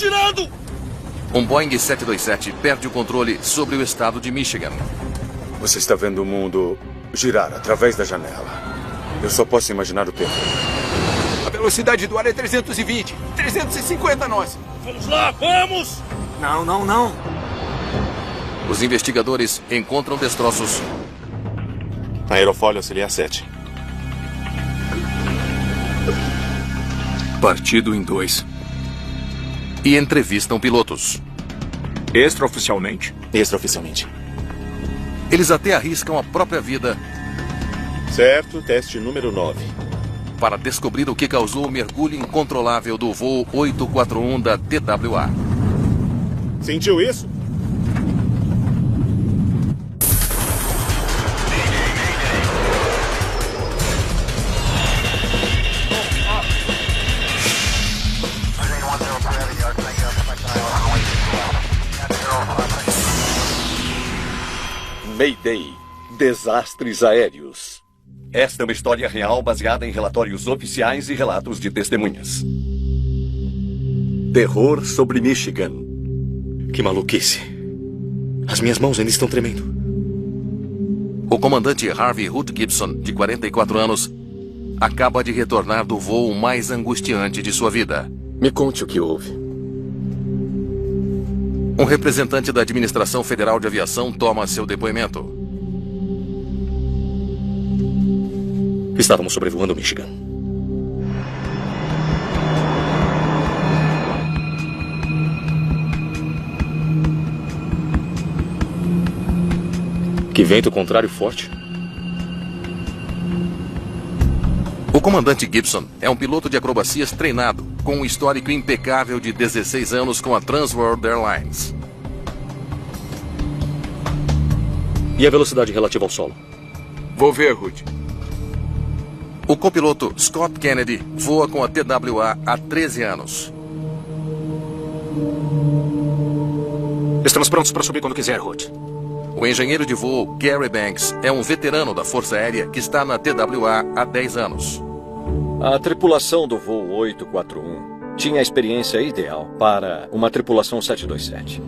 girando! Um Boeing 727 perde o controle sobre o estado de Michigan. Você está vendo o mundo girar através da janela. Eu só posso imaginar o tempo. A velocidade do ar é 320. 350 nós. Vamos lá, vamos! Não. Os investigadores encontram destroços Aerofólio auxiliar 7. Partido em 2. e entrevistam pilotos. Extraoficialmente? Extraoficialmente. Eles até arriscam a própria vida Certo, teste número 9. para descobrir o que causou o mergulho incontrolável do voo 841 da TWA. Sentiu isso? Mayday. Desastres aéreos. Esta é uma história real baseada em relatórios oficiais e relatos de testemunhas. Terror sobre Michigan. Que maluquice. As minhas mãos ainda estão tremendo. O comandante Harvey Hood Gibson, de 44 anos, acaba de retornar do voo mais angustiante de sua vida. Me conte o que houve. Um representante da Administração Federal de Aviação toma seu depoimento. Estávamos sobrevoando Michigan. Que vento contrário forte. O comandante Gibson é um piloto de acrobacias treinado, com um histórico impecável de 16 anos com a Trans World Airlines. E a velocidade relativa ao solo? Vou ver, Ruth. O copiloto Scott Kennedy voa com a TWA há 13 anos. Estamos prontos para subir quando quiser, Ruth. O engenheiro de voo Gary Banks é um veterano da Força Aérea que está na TWA há 10 anos. A tripulação do voo 841 tinha a experiência ideal para uma tripulação 727.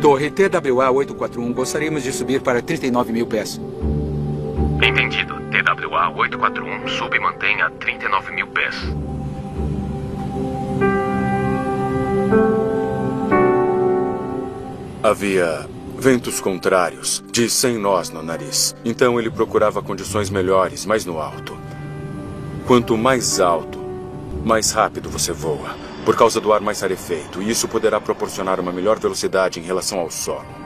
Torre TWA 841, gostaríamos de subir para 39 mil pés. Entendido. TWA 841 sub e mantém a 39 mil pés. Havia ventos contrários, de 100 nós no nariz. Então ele procurava condições melhores, mais no alto. Quanto mais alto, mais rápido você voa, por causa do ar mais rarefeito, e isso poderá proporcionar uma melhor velocidade em relação ao solo.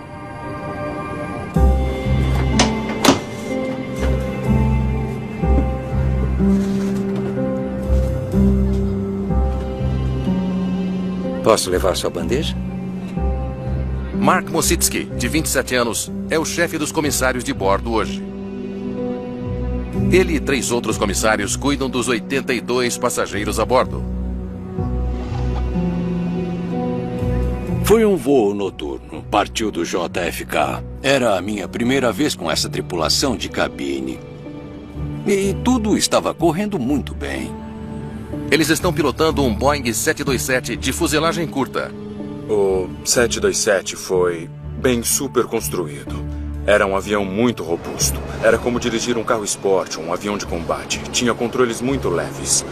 Posso levar sua bandeja? Mark Mositsky, de 27 anos, é o chefe dos comissários de bordo hoje. Ele e 3 outros comissários cuidam dos 82 passageiros a bordo. Foi um voo noturno. Partiu do JFK. Era a minha primeira vez com essa tripulação de cabine. E tudo estava correndo muito bem. Eles estão pilotando um Boeing 727 de fuselagem curta. O 727 foi bem super construído. Era um avião muito robusto. Era como dirigir um carro esporte, um avião de combate. Tinha controles muito leves.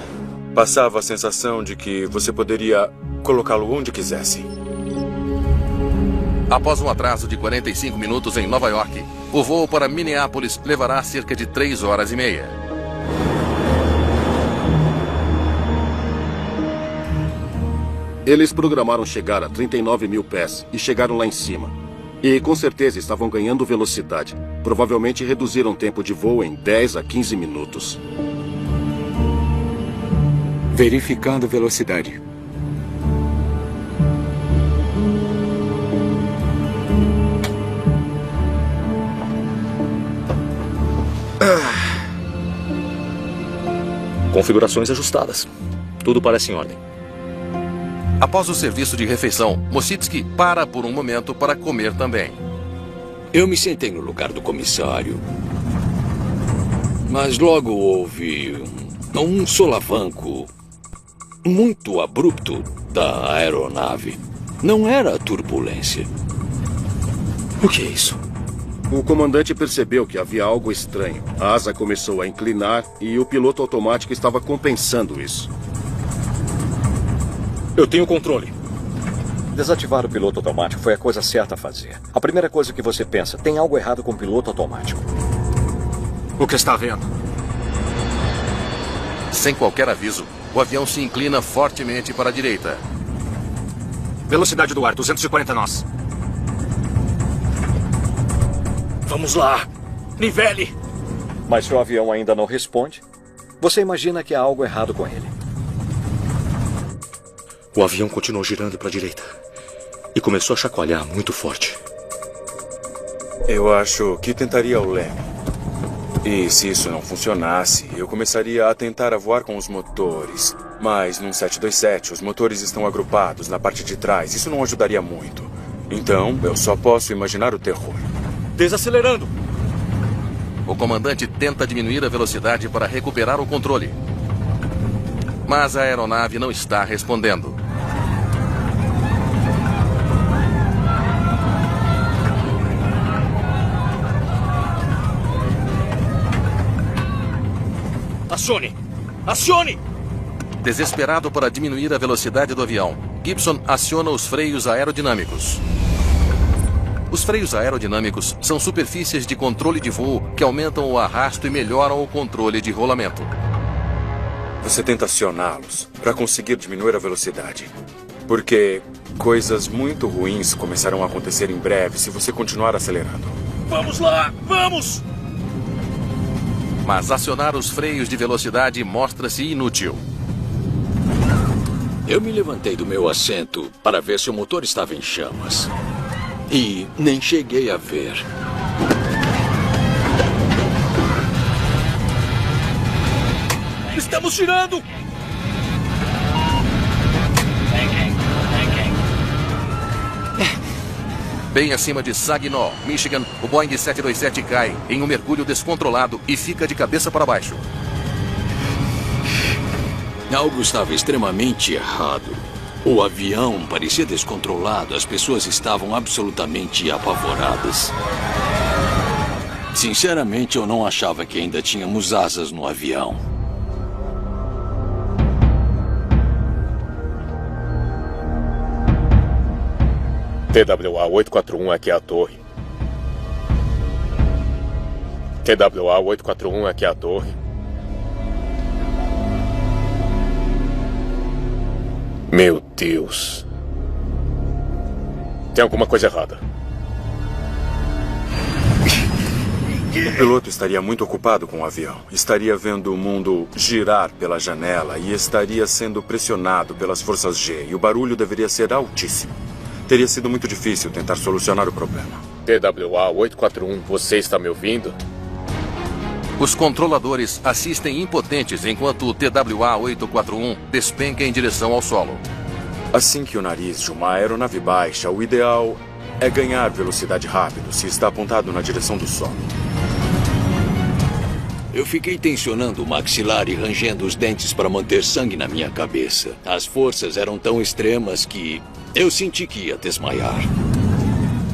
Passava a sensação de que você poderia colocá-lo onde quisesse. Após um atraso de 45 minutos em Nova York, o voo para Minneapolis levará cerca de 3 horas e meia. Eles programaram chegar a 39 mil pés e chegaram lá em cima. E com certeza estavam ganhando velocidade. Provavelmente reduziram o tempo de voo em 10 a 15 minutos. Verificando velocidade. Configurações ajustadas. Tudo parece em ordem. Após o serviço de refeição, Mositsky para por um momento para comer também. Eu me sentei no lugar do comissário. Mas logo houve um solavanco muito abrupto da aeronave. Não era turbulência. O que é isso? O comandante percebeu que havia algo estranho. A asa começou a inclinar e o piloto automático estava compensando isso. Eu tenho controle. Desativar o piloto automático foi a coisa certa a fazer. A primeira coisa que você pensa, tem algo errado com o piloto automático. O que está vendo? Sem qualquer aviso, o avião se inclina fortemente para a direita. Velocidade do ar, 240 nós. Vamos lá. Nivele. Mas se o avião ainda não responde, você imagina que há algo errado com ele. O avião continuou girando para a direita e começou a chacoalhar muito forte. Eu acho que tentaria o leme. E se isso não funcionasse, eu começaria a tentar a voar com os motores. Mas num 727, os motores estão agrupados na parte de trás. Isso não ajudaria muito. Então, eu só posso imaginar o terror. Desacelerando. O comandante tenta diminuir a velocidade para recuperar o controle. Mas a aeronave não está respondendo. Acione! Acione! Desesperado para diminuir a velocidade do avião, Gibson aciona os freios aerodinâmicos. Os freios aerodinâmicos são superfícies de controle de voo que aumentam o arrasto e melhoram o controle de rolamento. Você tenta acioná-los para conseguir diminuir a velocidade. Porque coisas muito ruins começarão a acontecer em breve se você continuar acelerando. Vamos lá! Vamos! Mas acionar os freios de velocidade mostra-se inútil. Eu me levantei do meu assento para ver se o motor estava em chamas. E nem cheguei a ver. Estamos girando! Bem acima de Saginaw, Michigan, o Boeing 727 cai em um mergulho descontrolado e fica de cabeça para baixo. Algo estava extremamente errado. O avião parecia descontrolado, as pessoas estavam absolutamente apavoradas. Sinceramente, eu não achava que ainda tínhamos asas no avião. TWA 841, aqui é a torre. TWA 841, aqui é a torre. Meu Deus. Tem alguma coisa errada. O piloto estaria muito ocupado com o avião. Estaria vendo o mundo girar pela janela e estaria sendo pressionado pelas forças G. E o barulho deveria ser altíssimo. Teria sido muito difícil tentar solucionar o problema. TWA 841, você está me ouvindo? Os controladores assistem impotentes enquanto o TWA 841 despenca em direção ao solo. Assim que o nariz de uma aeronave baixa, o ideal é ganhar velocidade rápido se está apontado na direção do solo. Eu fiquei tensionando o maxilar e rangendo os dentes para manter sangue na minha cabeça. As forças eram tão extremas que eu senti que ia desmaiar.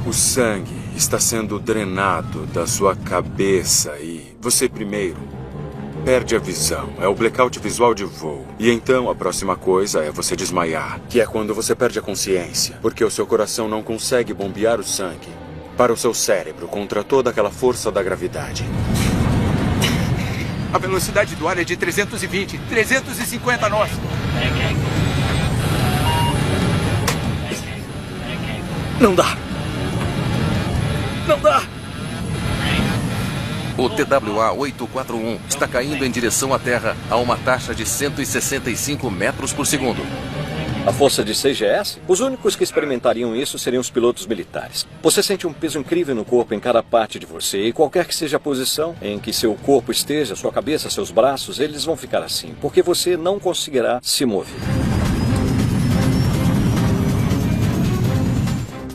O sangue está sendo drenado da sua cabeça e você primeiro perde a visão. É o blackout visual de voo. E então a próxima coisa é você desmaiar, que é quando você perde a consciência, porque o seu coração não consegue bombear o sangue para o seu cérebro contra toda aquela força da gravidade. A velocidade do ar é de 320, 350 nós. Não dá. Não dá. O TWA 841 está caindo em direção à Terra a uma taxa de 165 metros por segundo. A força de CGS? Os únicos que experimentariam isso seriam os pilotos militares. Você sente um peso incrível no corpo em cada parte de você, e qualquer que seja a posição em que seu corpo esteja, sua cabeça, seus braços, eles vão ficar assim, porque você não conseguirá se mover.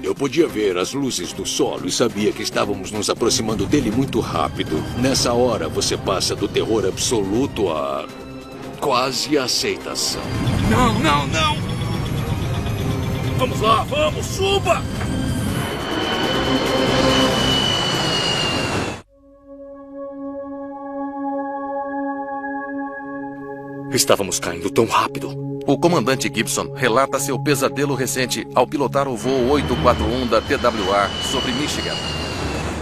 Eu podia ver as luzes do solo e sabia que estávamos nos aproximando dele muito rápido. Nessa hora, você passa do terror absoluto a quase aceitação. Não, não, não! Vamos lá, vamos, suba! Estávamos caindo tão rápido. O comandante Gibson relata seu pesadelo recente ao pilotar o voo 841 da TWA sobre Michigan.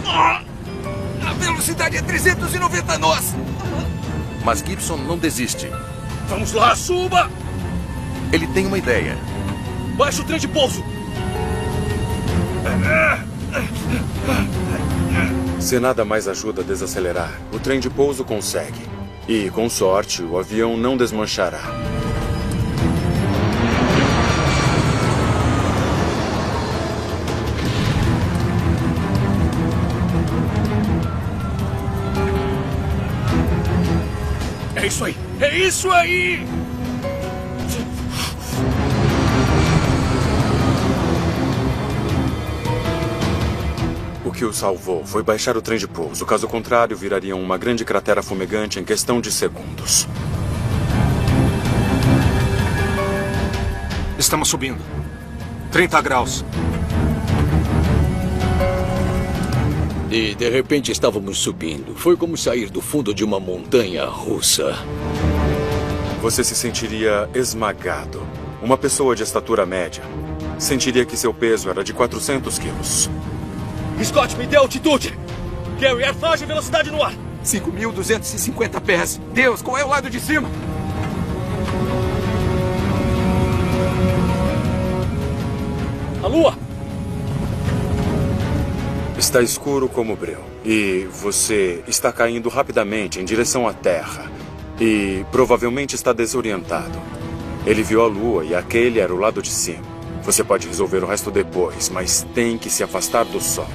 A velocidade é 390 nós! Mas Gibson não desiste. Vamos lá, suba! Ele tem uma ideia. Baixa o trem de pouso! Se nada mais ajuda a desacelerar, o trem de pouso consegue. E, com sorte, o avião não desmanchará. É isso aí! É isso aí! O que o salvou foi baixar o trem de pouso. Caso contrário, virariam uma grande cratera fumegante em questão de segundos. Estamos subindo. 30 graus. E de repente estávamos subindo. Foi como sair do fundo de uma montanha russa. Você se sentiria esmagado. Uma pessoa de estatura média sentiria que seu peso era de 400 quilos. Scott, me dê altitude! Gary, airfragem, velocidade no ar! 5.250 pés. Deus, qual é o lado de cima? A lua! Está escuro como breu. E você está caindo rapidamente em direção à Terra. E provavelmente está desorientado. Ele viu a lua e aquele era o lado de cima. Você pode resolver o resto depois, mas tem que se afastar do Sol.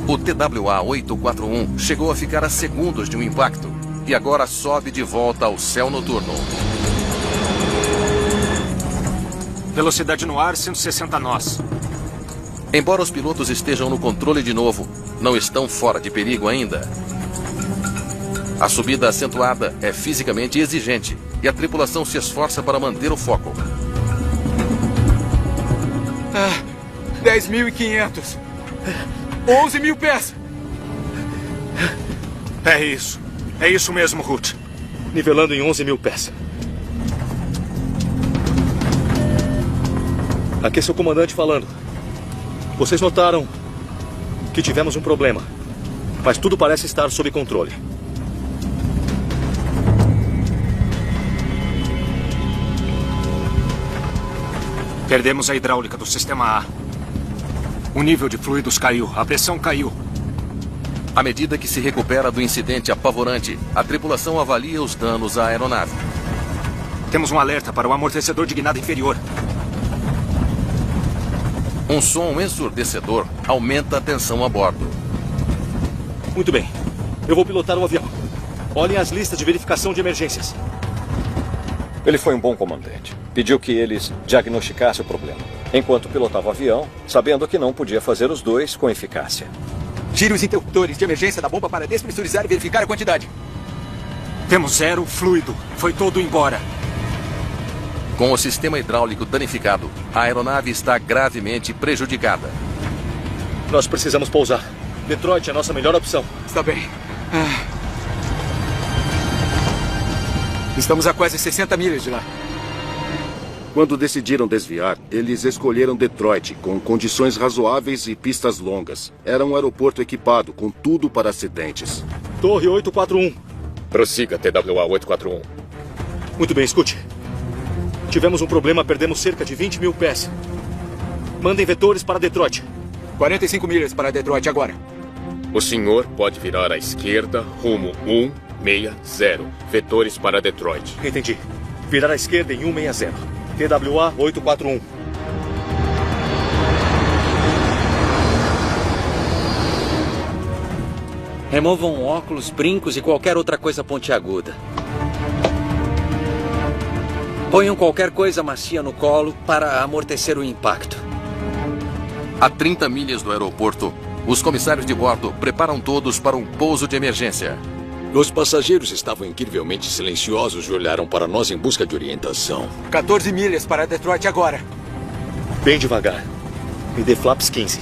O TWA 841 chegou a ficar a segundos de um impacto e agora sobe de volta ao céu noturno. Velocidade no ar, 160 nós. Embora os pilotos estejam no controle de novo, não estão fora de perigo ainda. A subida acentuada é fisicamente exigente e a tripulação se esforça para manter o foco. 10.500. 11.000 pés. É isso. É isso mesmo, Ruth. Nivelando em 11.000 pés. Aqui é seu comandante falando. Vocês notaram que tivemos um problema, mas tudo parece estar sob controle. Perdemos a hidráulica do sistema A. O nível de fluidos caiu, a pressão caiu. À medida que se recupera do incidente apavorante, a tripulação avalia os danos à aeronave. Temos um alerta para o amortecedor de guinada inferior. Um som ensurdecedor aumenta a tensão a bordo. Muito bem. Eu vou pilotar o avião. Olhem as listas de verificação de emergências. Ele foi um bom comandante. Pediu que eles diagnosticassem o problema, enquanto pilotava o avião, sabendo que não podia fazer os dois com eficácia. Tire os interruptores de emergência da bomba para despressurizar e verificar a quantidade. Temos 0 fluido. Foi todo embora. Com o sistema hidráulico danificado, a aeronave está gravemente prejudicada. Nós precisamos pousar. Detroit é a nossa melhor opção. Está bem. Estamos a quase 60 milhas de lá. Quando decidiram desviar, eles escolheram Detroit, com condições razoáveis e pistas longas. Era um aeroporto equipado, com tudo para acidentes. Torre 841. Prossiga, TWA 841. Muito bem, escute. Tivemos um problema, perdemos cerca de 20.000 pés. Mandem vetores para Detroit. 45 milhas para Detroit agora. O senhor pode virar à esquerda, rumo 160. Vetores para Detroit. Entendi. Virar à esquerda em 160. TWA 841. Removam óculos, brincos e qualquer outra coisa pontiaguda. Ponham qualquer coisa macia no colo para amortecer o impacto. A 30 milhas do aeroporto, os comissários de bordo preparam todos para um pouso de emergência. Os passageiros estavam incrivelmente silenciosos e olharam para nós em busca de orientação. 14 milhas para Detroit agora. Bem devagar. Me dê flaps 15.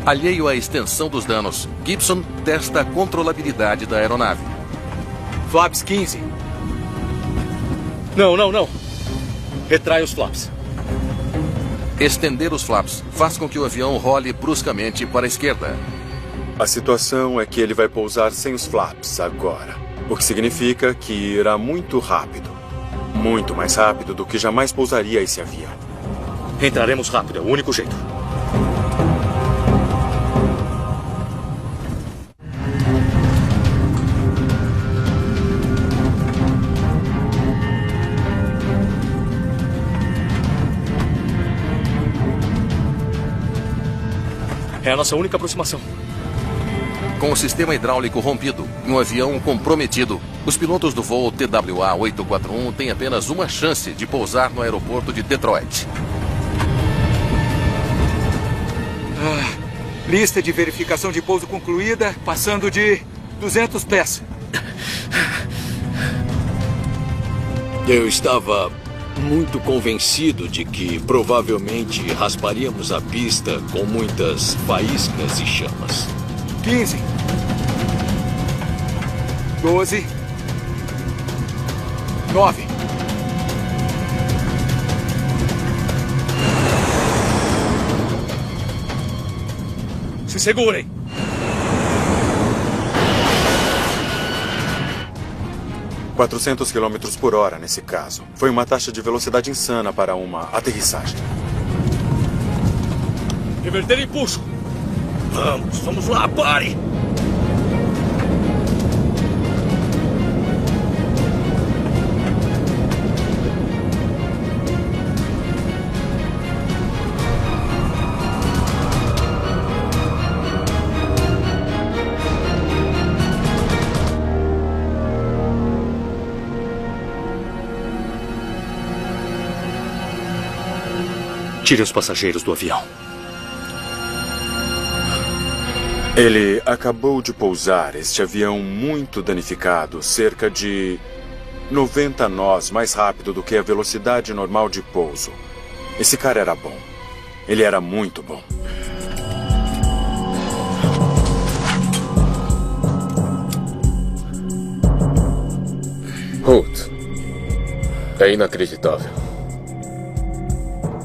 Alheio à extensão dos danos, Gibson testa a controlabilidade da aeronave. Flaps 15. Não. Retrai os flaps. Estender os flaps faz com que o avião role bruscamente para a esquerda. A situação é que ele vai pousar sem os flaps agora, o que significa que irá muito rápido. Muito mais rápido do que jamais pousaria esse avião. Entraremos rápido, é o único jeito. É a nossa única aproximação. Com o sistema hidráulico rompido e um avião comprometido, os pilotos do voo TWA-841 têm apenas uma chance de pousar no aeroporto de Detroit. Lista de verificação de pouso concluída, passando de 200 pés. Eu estava muito convencido de que provavelmente rasparíamos a pista com muitas faíscas e chamas. 15. 12. 9. Se segurem. – 400 km por hora nesse caso. Foi uma taxa de velocidade insana para uma aterrissagem. Reverter impulso. Vamos lá, pare! Tire os passageiros do avião. Ele acabou de pousar este avião muito danificado, cerca de 90 nós mais rápido do que a velocidade normal de pouso. Esse cara era bom. Ele era muito bom. Holt, é inacreditável.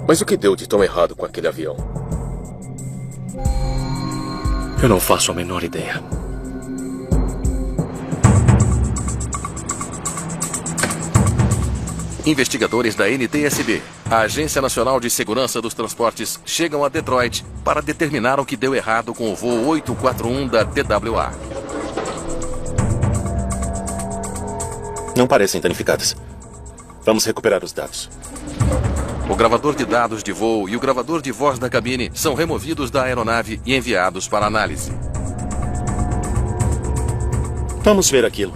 Mas o que deu de tão errado com aquele avião? Eu não faço a menor ideia. Investigadores da NTSB, a Agência Nacional de Segurança dos Transportes, chegam a Detroit para determinar o que deu errado com o voo 841 da TWA. Não parecem danificadas. Vamos recuperar os dados. O gravador de dados de voo e o gravador de voz da cabine são removidos da aeronave e enviados para análise. Vamos ver aquilo.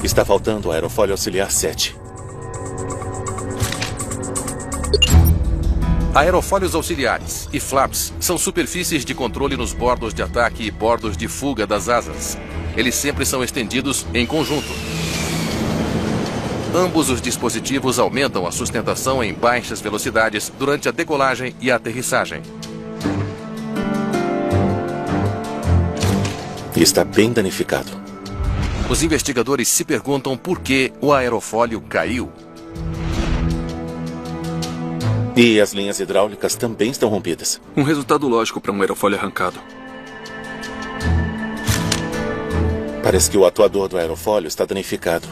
Está faltando o aerofólio auxiliar 7. Aerofólios auxiliares e flaps são superfícies de controle nos bordos de ataque e bordos de fuga das asas. Eles sempre são estendidos em conjunto. Ambos os dispositivos aumentam a sustentação em baixas velocidades durante a decolagem e a aterrissagem. Está bem danificado. Os investigadores se perguntam por que o aerofólio caiu. E as linhas hidráulicas também estão rompidas. Um resultado lógico para um aerofólio arrancado. Parece que o atuador do aerofólio está danificado.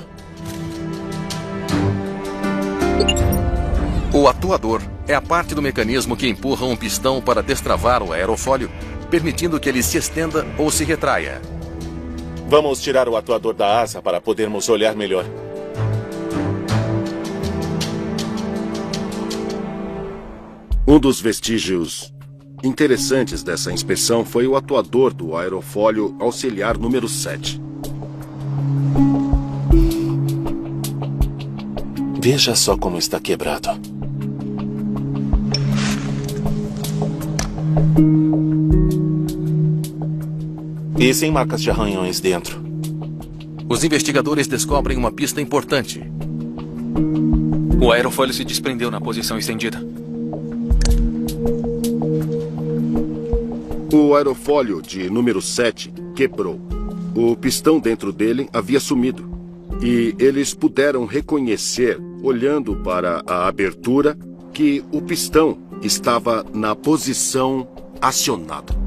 O atuador é a parte do mecanismo que empurra um pistão para destravar o aerofólio, permitindo que ele se estenda ou se retraia. Vamos tirar o atuador da asa para podermos olhar melhor. Um dos vestígios interessantes dessa inspeção foi o atuador do aerofólio auxiliar número 7. Veja só como está quebrado. E sem marcas de arranhões dentro. Os investigadores descobrem uma pista importante. O aerofólio se desprendeu na posição estendida. O aerofólio de número 7 quebrou. O pistão dentro dele havia sumido. E eles puderam reconhecer, olhando para a abertura, que o pistão estava na posição acionada.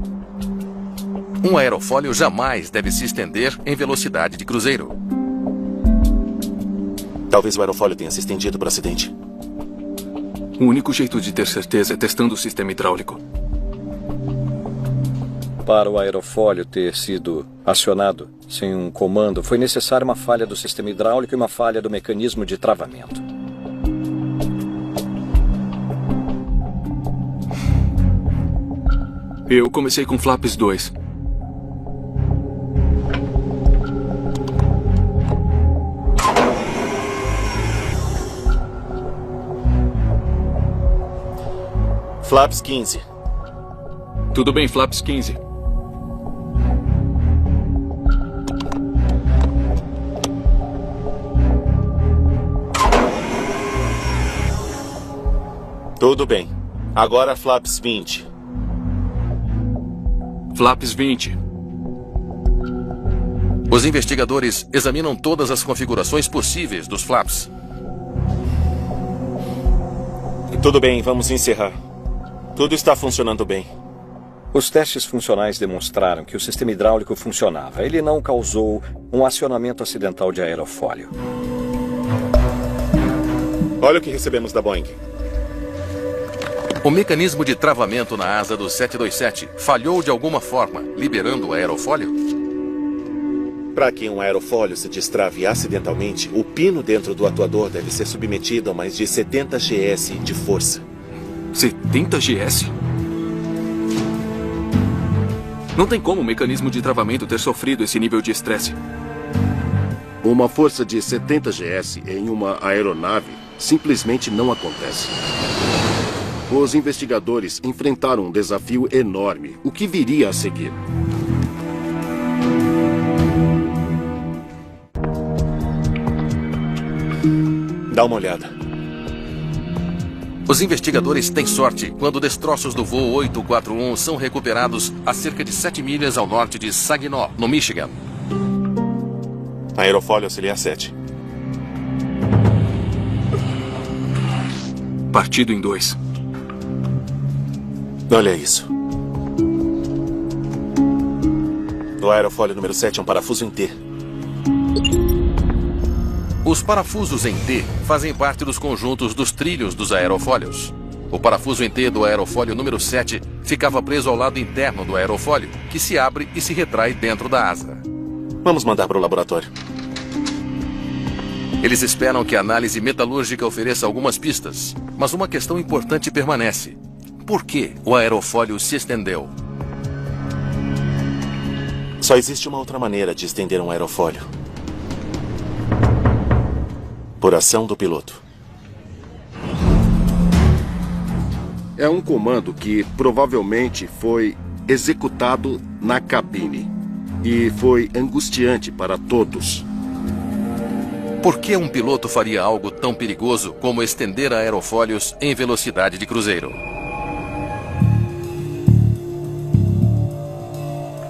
Um aerofólio jamais deve se estender em velocidade de cruzeiro. Talvez o aerofólio tenha se estendido por acidente. O único jeito de ter certeza é testando o sistema hidráulico. Para o aerofólio ter sido acionado sem um comando, foi necessária uma falha do sistema hidráulico e uma falha do mecanismo de travamento. Eu comecei com Flaps 2. Flaps 15. Tudo bem, Flaps 15. Tudo bem. Agora Flaps 20. Flaps 20. Os investigadores examinam todas as configurações possíveis dos flaps. Tudo bem, vamos encerrar. Tudo está funcionando bem. Os testes funcionais demonstraram que o sistema hidráulico funcionava. Ele não causou um acionamento acidental de aerofólio. Olha o que recebemos da Boeing. O mecanismo de travamento na asa do 727 falhou de alguma forma, liberando o aerofólio? Para que um aerofólio se destrave acidentalmente, o pino dentro do atuador deve ser submetido a mais de 70 GS de força. 70 GS? Não tem como o mecanismo de travamento ter sofrido esse nível de estresse. Uma força de 70 GS em uma aeronave simplesmente não acontece. Os investigadores enfrentaram um desafio enorme. O que viria a seguir? Dá uma olhada. Os investigadores têm sorte quando destroços do voo 841 são recuperados a cerca de 7 milhas ao norte de Saginaw, no Michigan. Aerofólio auxiliar 7. Partido em 2. Olha isso. No aerofólio número 7 é um parafuso em T. Os parafusos em T fazem parte dos conjuntos dos trilhos dos aerofólios. O parafuso em T do aerofólio número 7 ficava preso ao lado interno do aerofólio, que se abre e se retrai dentro da asa. Vamos mandar para o laboratório. Eles esperam que a análise metalúrgica ofereça algumas pistas, mas uma questão importante permanece. Por que o aerofólio se estendeu? Só existe uma outra maneira de estender um aerofólio. Por ação do piloto. É um comando que provavelmente foi executado na cabine. E foi angustiante para todos. Por que um piloto faria algo tão perigoso como estender aerofólios em velocidade de cruzeiro?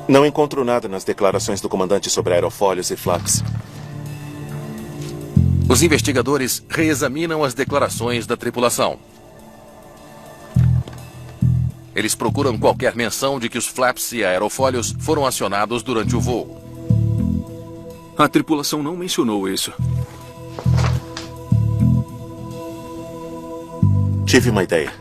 Não encontro nada nas declarações do comandante sobre aerofólios e flaps. Os investigadores reexaminam as declarações da tripulação. Eles procuram qualquer menção de que os flaps e aerofólios foram acionados durante o voo. A tripulação não mencionou isso. Tive uma ideia.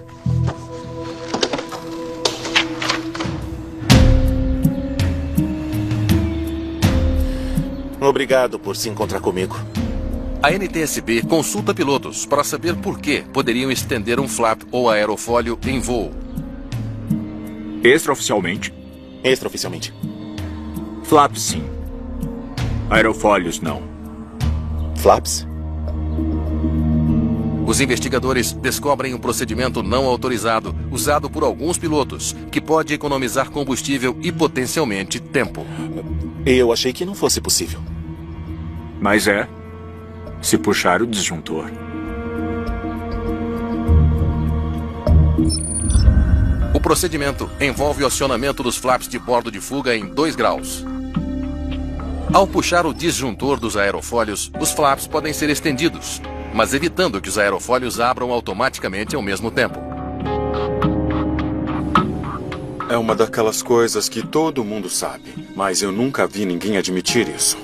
Obrigado por se encontrar comigo. A NTSB consulta pilotos para saber por que poderiam estender um flap ou aerofólio em voo. Extraoficialmente? Extraoficialmente. Flaps sim. Aerofólios não. Flaps? Os investigadores descobrem um procedimento não autorizado usado por alguns pilotos, que pode economizar combustível e potencialmente tempo. Eu achei que não fosse possível. Mas é, se puxar o disjuntor. O procedimento envolve o acionamento dos flaps de bordo de fuga em 2 graus. Ao puxar o disjuntor dos aerofólios, os flaps podem ser estendidos, mas evitando que os aerofólios abram automaticamente ao mesmo tempo. É uma daquelas coisas que todo mundo sabe, mas eu nunca vi ninguém admitir isso.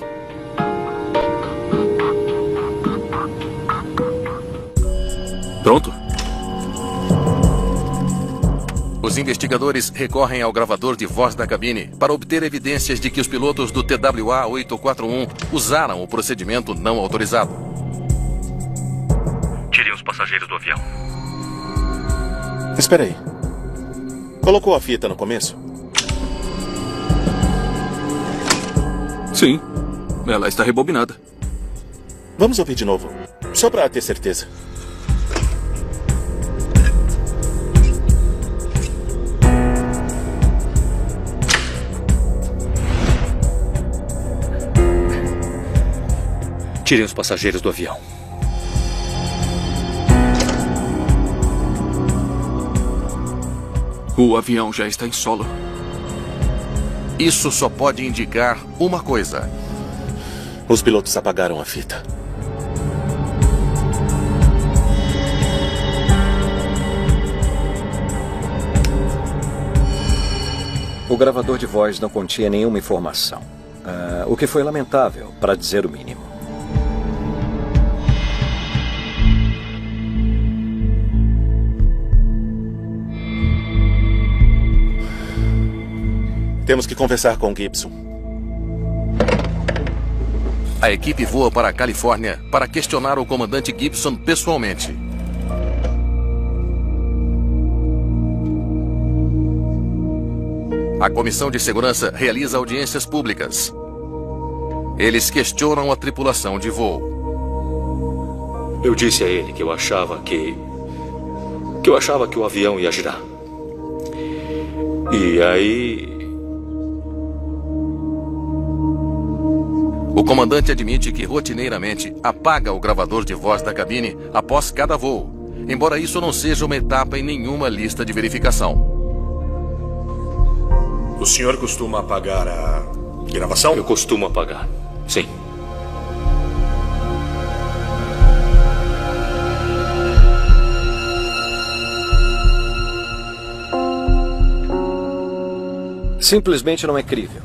Pronto? Os investigadores recorrem ao gravador de voz da cabine para obter evidências de que os pilotos do TWA-841 usaram o procedimento não autorizado. Tirem os passageiros do avião. Espera aí. Colocou a fita no começo? Sim. Ela está rebobinada. Vamos ouvir de novo, só para ter certeza. Tirem os passageiros do avião. O avião já está em solo. Isso só pode indicar uma coisa. Os pilotos apagaram a fita. O gravador de voz não continha nenhuma informação. O que foi lamentável, para dizer o mínimo. Temos que conversar com Gibson. A equipe voa para a Califórnia para questionar o comandante Gibson pessoalmente. A Comissão de Segurança realiza audiências públicas. Eles questionam a tripulação de voo. Eu disse a ele que eu achava que o avião ia girar. E aí... O comandante admite que rotineiramente apaga o gravador de voz da cabine após cada voo, embora isso não seja uma etapa em nenhuma lista de verificação. O senhor costuma apagar a gravação? Eu costumo apagar, sim. Simplesmente não é crível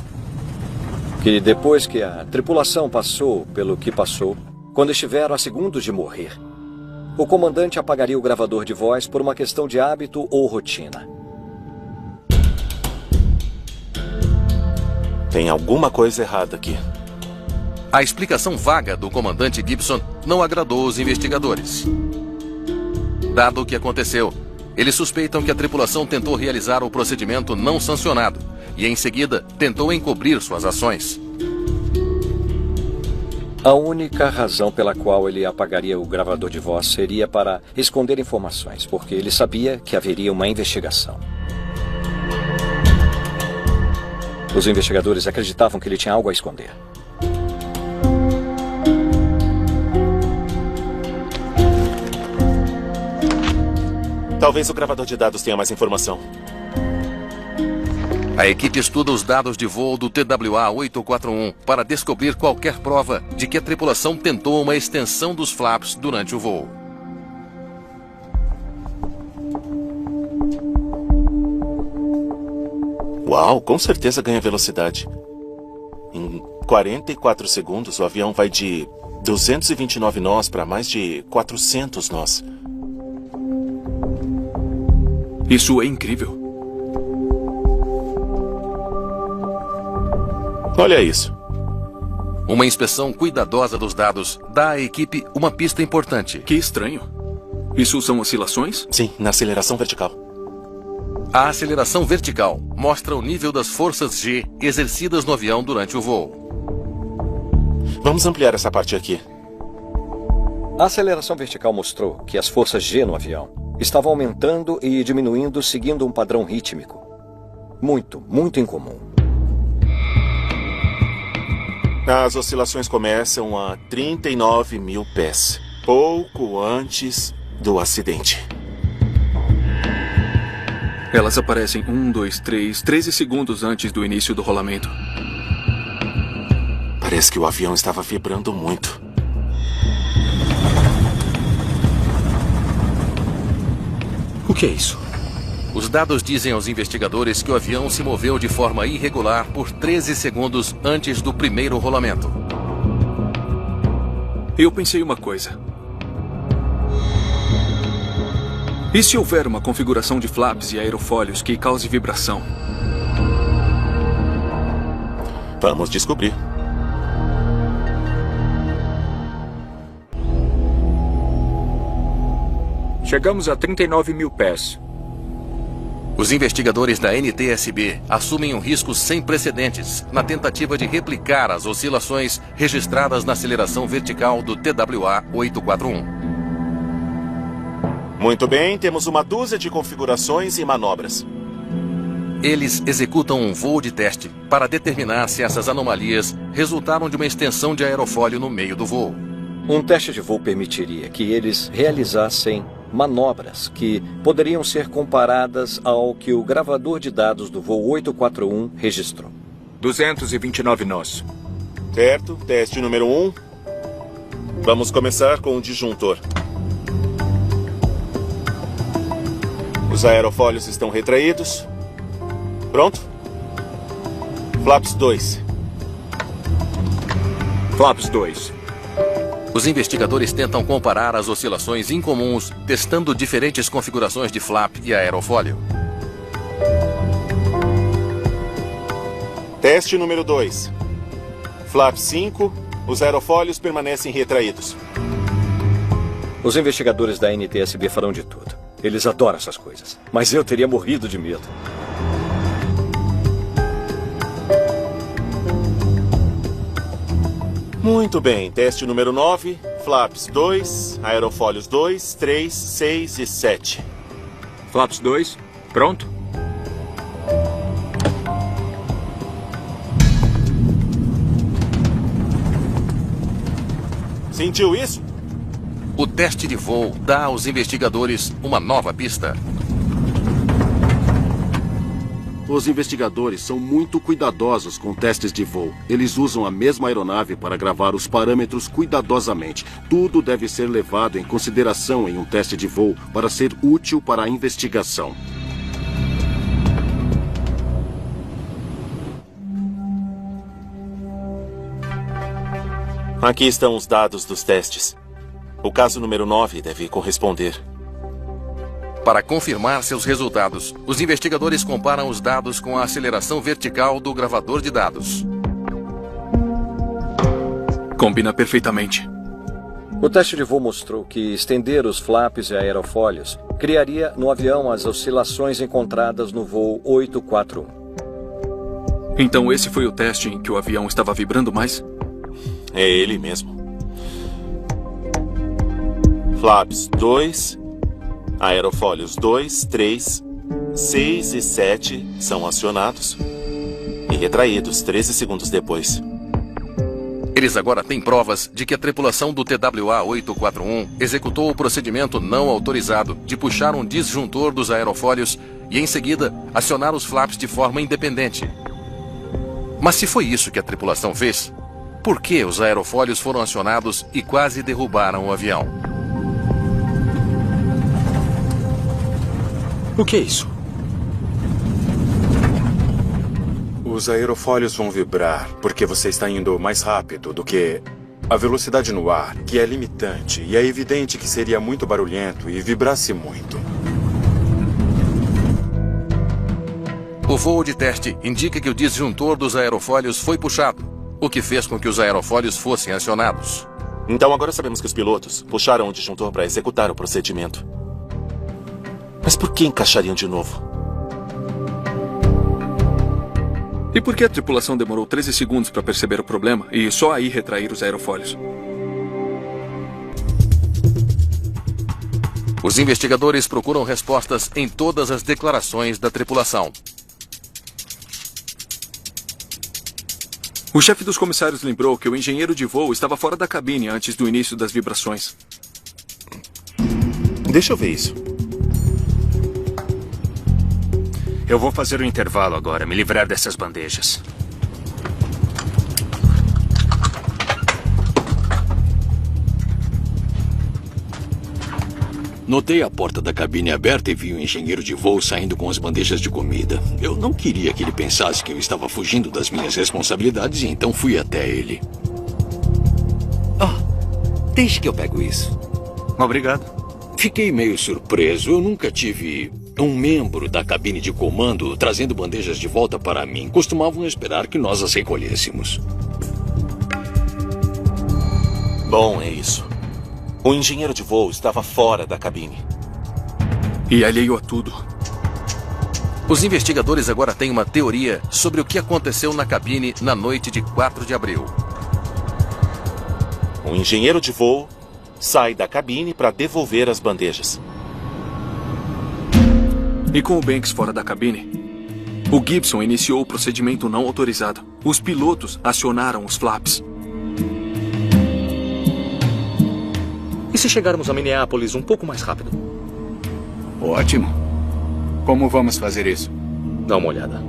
que depois que a tripulação passou pelo que passou, quando estiveram a segundos de morrer, o comandante apagaria o gravador de voz por uma questão de hábito ou rotina. Tem alguma coisa errada aqui. A explicação vaga do comandante Gibson não agradou os investigadores. Dado o que aconteceu, eles suspeitam que a tripulação tentou realizar o procedimento não sancionado e, em seguida, tentou encobrir suas ações. A única razão pela qual ele apagaria o gravador de voz seria para esconder informações, porque ele sabia que haveria uma investigação. Os investigadores acreditavam que ele tinha algo a esconder. Talvez o gravador de dados tenha mais informação. A equipe estuda os dados de voo do TWA-841 para descobrir qualquer prova de que a tripulação tentou uma extensão dos flaps durante o voo. Uau, com certeza ganha velocidade. Em 44 segundos, o avião vai de 229 nós para mais de 400 nós. Isso é incrível. Olha isso. Uma inspeção cuidadosa dos dados dá à equipe uma pista importante. Que estranho. Isso são oscilações? Sim, na aceleração vertical. A aceleração vertical mostra o nível das forças G exercidas no avião durante o voo. Vamos ampliar essa parte aqui. A aceleração vertical mostrou que as forças G no avião estavam aumentando e diminuindo seguindo um padrão rítmico. Muito incomum. As oscilações começam a 39 mil pés, pouco antes do acidente. Elas aparecem 13 segundos antes do início do rolamento. Parece que o avião estava vibrando muito. O que é isso? Os dados dizem aos investigadores que o avião se moveu de forma irregular por 13 segundos antes do primeiro rolamento. Eu pensei uma coisa. E se houver uma configuração de flaps e aerofólios que cause vibração? Vamos descobrir. Chegamos a 39 mil pés. Os investigadores da NTSB assumem um risco sem precedentes na tentativa de replicar as oscilações registradas na aceleração vertical do TWA-841. Muito bem, temos uma dúzia de configurações e manobras. Eles executam um voo de teste para determinar se essas anomalias resultaram de uma extensão de aerofólio no meio do voo. Um teste de voo permitiria que eles realizassem manobras que poderiam ser comparadas ao que o gravador de dados do voo 841 registrou. 229 nós. Certo, teste número 1. Vamos começar com o disjuntor. Os aerofólios estão retraídos. Pronto? Flaps 2. Flaps 2. Os investigadores tentam comparar as oscilações incomuns, testando diferentes configurações de flap e aerofólio. Teste número 2. Flap 5, os aerofólios permanecem retraídos. Os investigadores da NTSB farão de tudo. Eles adoram essas coisas. Mas eu teria morrido de medo. Muito bem, teste número 9, flaps 2, aerofólios 2, 3, 6 e 7. Flaps 2, pronto? Sentiu isso? O teste de voo dá aos investigadores uma nova pista. Os investigadores são muito cuidadosos com testes de voo. Eles usam a mesma aeronave para gravar os parâmetros cuidadosamente. Tudo deve ser levado em consideração em um teste de voo para ser útil para a investigação. Aqui estão os dados dos testes. O caso número 9 deve corresponder. Para confirmar seus resultados, os investigadores comparam os dados com a aceleração vertical do gravador de dados. Combina perfeitamente. O teste de voo mostrou que estender os flaps e aerofólios criaria no avião as oscilações encontradas no voo 841. Então esse foi o teste em que o avião estava vibrando mais? É ele mesmo. Flaps 2, aerofólios 2, 3, 6 e 7 são acionados e retraídos 13 segundos depois. Eles agora têm provas de que a tripulação do TWA-841 executou o procedimento não autorizado de puxar um disjuntor dos aerofólios e, em seguida, acionar os flaps de forma independente. Mas se foi isso que a tripulação fez, por que os aerofólios foram acionados e quase derrubaram o avião? O que é isso? Os aerofólios vão vibrar porque você está indo mais rápido do que a velocidade no ar, que é limitante, e é evidente que seria muito barulhento e vibrasse muito. O voo de teste indica que o disjuntor dos aerofólios foi puxado, o que fez com que os aerofólios fossem acionados. Então agora sabemos que os pilotos puxaram o disjuntor para executar o procedimento. Mas por que encaixariam de novo? E por que a tripulação demorou 13 segundos para perceber o problema e só aí retrair os aerofólios? Os investigadores procuram respostas em todas as declarações da tripulação. O chefe dos comissários lembrou que o engenheiro de voo estava fora da cabine antes do início das vibrações. Deixa eu ver isso. Eu vou fazer um intervalo agora, me livrar dessas bandejas. Notei a porta da cabine aberta e vi o engenheiro de voo saindo com as bandejas de comida. Eu não queria que ele pensasse que eu estava fugindo das minhas responsabilidades e então fui até ele. Deixe que eu pego isso. Obrigado. Fiquei meio surpreso. Eu nunca tive um membro da cabine de comando trazendo bandejas de volta para mim. Costumavam esperar que nós as recolhêssemos. Bom, é isso. O engenheiro de voo estava fora da cabine. E alheio a tudo. Os investigadores agora têm uma teoria sobre o que aconteceu na cabine na noite de 4 de abril. O engenheiro de voo sai da cabine para devolver as bandejas. E com o Banks fora da cabine, o Gibson iniciou o procedimento não autorizado. Os pilotos acionaram os flaps. E se chegarmos a Minneapolis um pouco mais rápido? Ótimo. Como vamos fazer isso? Dá uma olhada.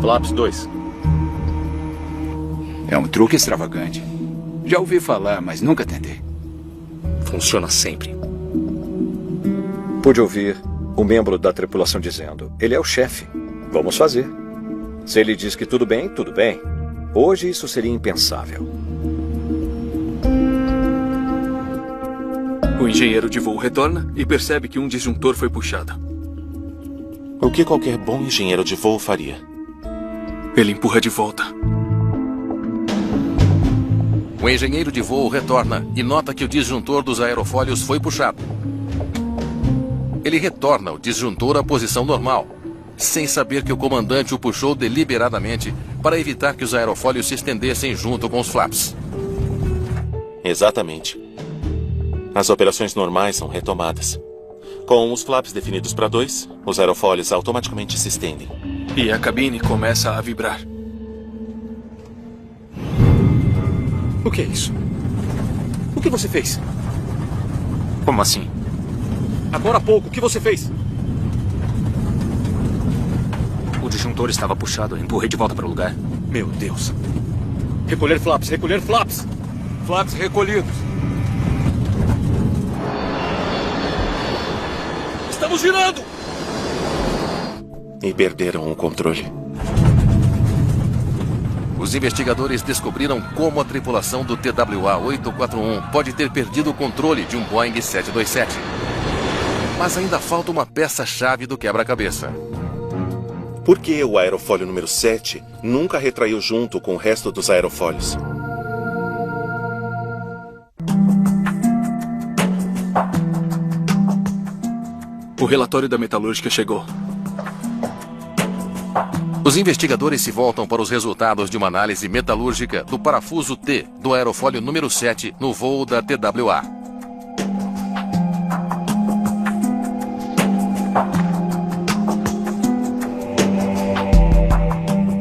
Flaps 2. É um truque extravagante. Já ouvi falar, mas nunca tentei. Funciona sempre. Pude ouvir um membro da tripulação dizendo: ele é o chefe. Vamos fazer. Se ele diz que tudo bem, tudo bem. Hoje isso seria impensável. O engenheiro de voo retorna e percebe que um disjuntor foi puxado. O que qualquer bom engenheiro de voo faria? Ele empurra de volta. O engenheiro de voo retorna e nota que o disjuntor dos aerofólios foi puxado. Ele retorna o disjuntor à posição normal, sem saber que o comandante o puxou deliberadamente para evitar que os aerofólios se estendessem junto com os flaps. Exatamente. As operações normais são retomadas. Com os flaps definidos para 2, os aerofólios automaticamente se estendem. E a cabine começa a vibrar. O que é isso? O que você fez? Como assim? Agora há pouco, o que você fez? O disjuntor estava puxado. Empurrei de volta para o lugar. Meu Deus. Recolher flaps, recolher flaps. Flaps recolhidos. Estamos girando! E perderam o controle. Os investigadores descobriram como a tripulação do TWA-841 pode ter perdido o controle de um Boeing 727. Mas ainda falta uma peça-chave do quebra-cabeça. Por que o aerofólio número 7 nunca retraiu junto com o resto dos aerofólios? O relatório da metalúrgica chegou. Os investigadores se voltam para os resultados de uma análise metalúrgica do parafuso T do aerofólio número 7 no voo da TWA.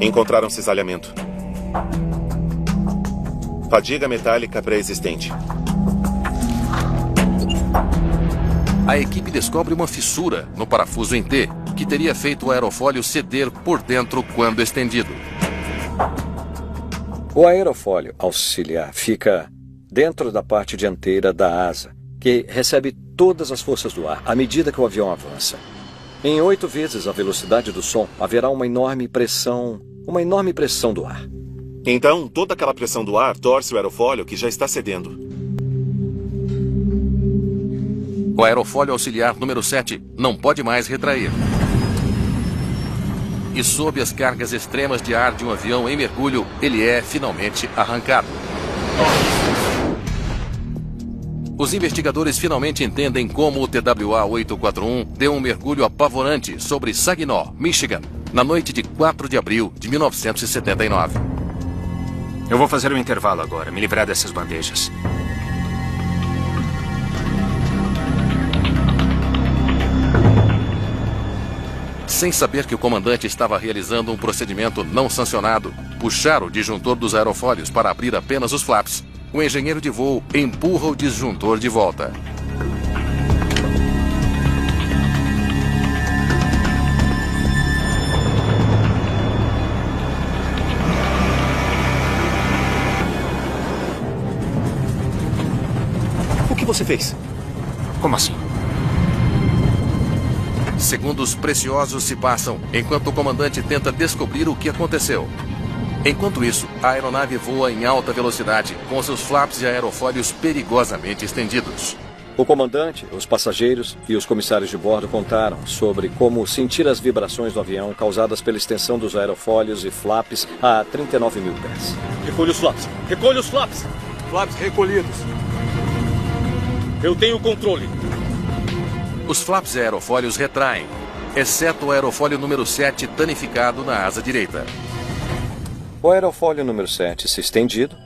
Encontraram cisalhamento. Fadiga metálica pré-existente. A equipe descobre uma fissura no parafuso em T, que teria feito o aerofólio ceder por dentro quando estendido. O aerofólio auxiliar fica dentro da parte dianteira da asa, que recebe todas as forças do ar à medida que o avião avança. Em 8 vezes a velocidade do som, haverá uma enorme pressão do ar. Então, toda aquela pressão do ar torce o aerofólio que já está cedendo. O aerofólio auxiliar número 7 não pode mais retrair. e sob as cargas extremas de ar de um avião em mergulho, ele é finalmente arrancado. Os investigadores finalmente entendem como o TWA-841 deu um mergulho apavorante sobre Saginaw, Michigan, na noite de 4 de abril de 1979. Eu vou fazer um intervalo agora, me livrar dessas bandejas. Sem saber que o comandante estava realizando um procedimento não sancionado, puxar o disjuntor dos aerofólios para abrir apenas os flaps, o engenheiro de voo empurra o disjuntor de volta. O que você fez? Como assim? Segundos preciosos se passam enquanto o comandante tenta descobrir o que aconteceu. Enquanto isso, a aeronave voa em alta velocidade, com seus flaps e aerofólios perigosamente estendidos. O comandante, os passageiros e os comissários de bordo contaram sobre como sentir as vibrações do avião causadas pela extensão dos aerofólios e flaps a 39 mil pés. Recolha os flaps! Recolha os flaps! Flaps recolhidos. Eu tenho controle. Os flaps e aerofólios retraem, exceto o aerofólio número 7 danificado na asa direita. O aerofólio número 7, se estendido,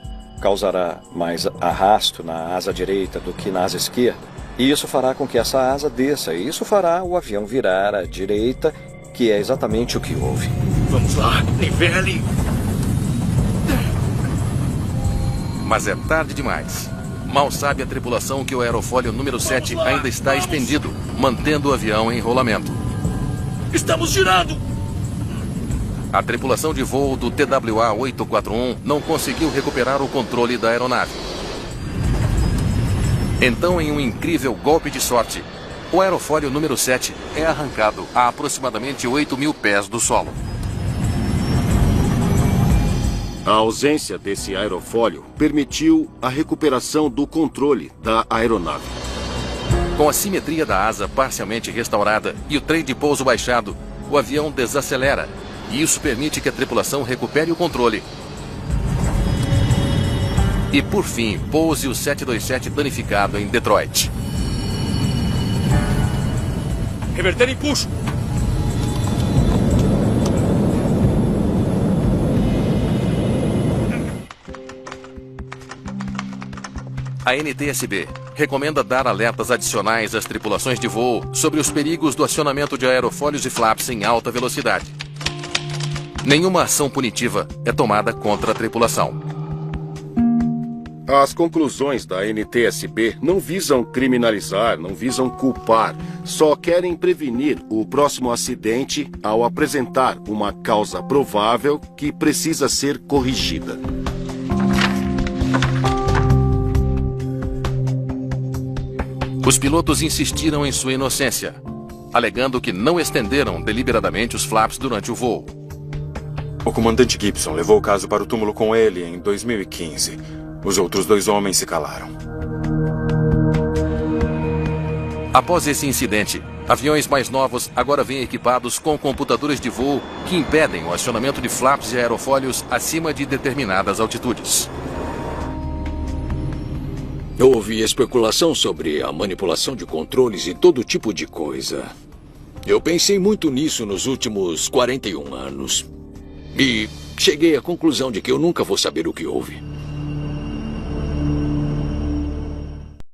causará mais arrasto na asa direita do que na asa esquerda. E isso fará com que essa asa desça, e isso fará o avião virar à direita, que é exatamente o que houve. Vamos lá, nivele! Mas é tarde demais. Mal sabe a tripulação que o aerofólio número 7 ainda está estendido, mantendo o avião em rolamento. Estamos girando! A tripulação de voo do TWA-841 não conseguiu recuperar o controle da aeronave. Então, em um incrível golpe de sorte, o aerofólio número 7 é arrancado a aproximadamente 8 mil pés do solo. A ausência desse aerofólio permitiu a recuperação do controle da aeronave. Com a simetria da asa parcialmente restaurada e o trem de pouso baixado, o avião desacelera, e isso permite que a tripulação recupere o controle. E, por fim, pouse o 727 danificado em Detroit. Reverter empuxo! A NTSB recomenda dar alertas adicionais às tripulações de voo sobre os perigos do acionamento de aerofólios e flaps em alta velocidade. Nenhuma ação punitiva é tomada contra a tripulação. As conclusões da NTSB não visam criminalizar, não visam culpar, só querem prevenir o próximo acidente ao apresentar uma causa provável que precisa ser corrigida. Os pilotos insistiram em sua inocência, alegando que não estenderam deliberadamente os flaps durante o voo. O comandante Gibson levou o caso para o túmulo com ele em 2015. Os outros 2 homens se calaram. Após esse incidente, aviões mais novos agora vêm equipados com computadores de voo que impedem o acionamento de flaps e aerofólios acima de determinadas altitudes. Houve especulação sobre a manipulação de controles e todo tipo de coisa. Eu pensei muito nisso nos últimos 41 anos. E cheguei à conclusão de que eu nunca vou saber o que houve.